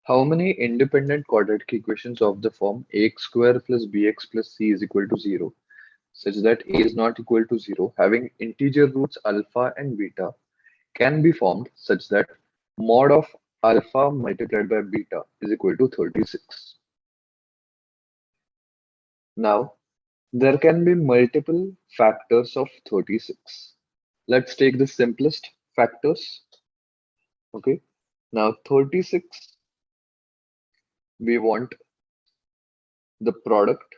How many independent quadratic equations of the form ax square plus bx plus c is equal to 0 such that a is not equal to 0 having integer roots alpha and beta can be formed such that mod of alpha multiplied by beta is equal to 36. Now, there can be multiple factors of 36. Let's take the simplest factors. Okay. Now, 36, we want the product.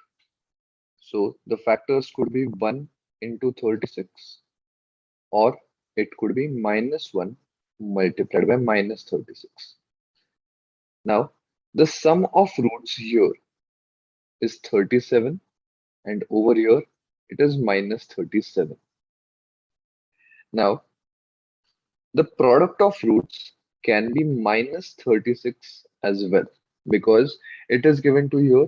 So the factors could be 1 into 36 or it could be minus 1 multiplied by minus 36. Now, the sum of roots here is 37 and over here it is minus 37. Now, the product of roots can be minus 36 as well because it is given to here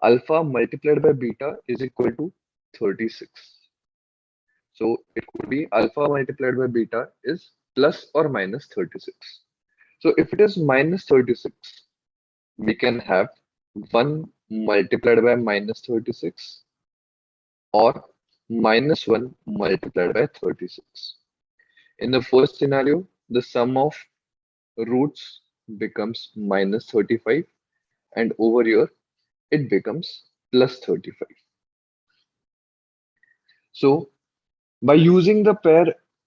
alpha multiplied by beta is equal to 36. So it could be alpha multiplied by beta is plus or minus 36. So if it is minus 36, we can have 1 multiplied by minus 36 or minus 1 multiplied by 36. In the first scenario, the sum of roots becomes minus 35 and over here it becomes plus 35. So by using the pair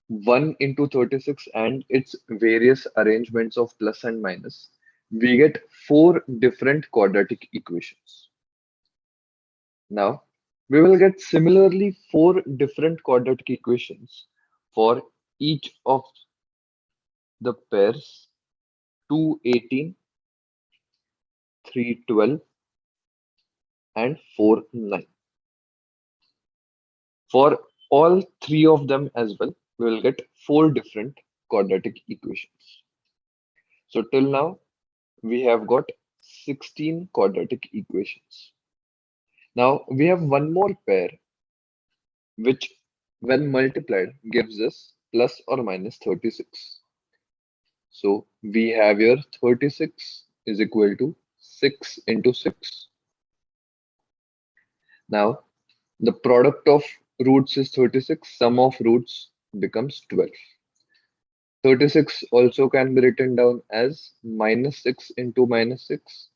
1 into 36 and its various arrangements of plus and minus, we get 4 different quadratic equations. Now, we will get similarly 4 different quadratic equations for each of the pairs 218, 312, and 49. For all 3 of them as well, we will get 4 different quadratic equations. So till now, we have got 16 quadratic equations. Now we have one more pair which when multiplied gives us plus or minus 36. So we have here 36 is equal to 6 into 6. Now the product of roots is 36, sum of roots becomes 12. 36 also can be written down as minus 6 into minus 6.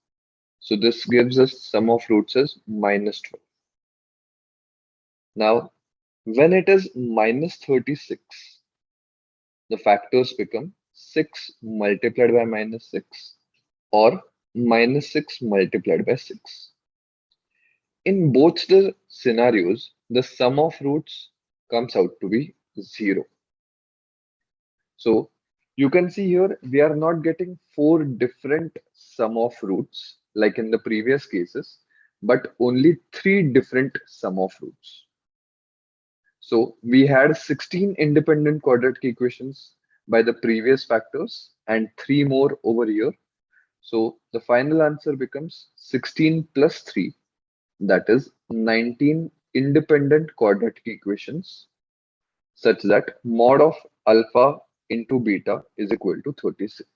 So this gives us sum of roots as minus 12. Now, when it is minus 36, the factors become 6 multiplied by minus 6 or minus 6 multiplied by 6. In both the scenarios, the sum of roots comes out to be 0. So you can see here we are not getting 4 different sum of roots like in the previous cases, but only 3 different sum of roots. So we had 16 independent quadratic equations by the previous factors and 3 more over here. So the final answer becomes 16 plus 3, that is 19 independent quadratic equations such that mod of alpha into beta is equal to 36.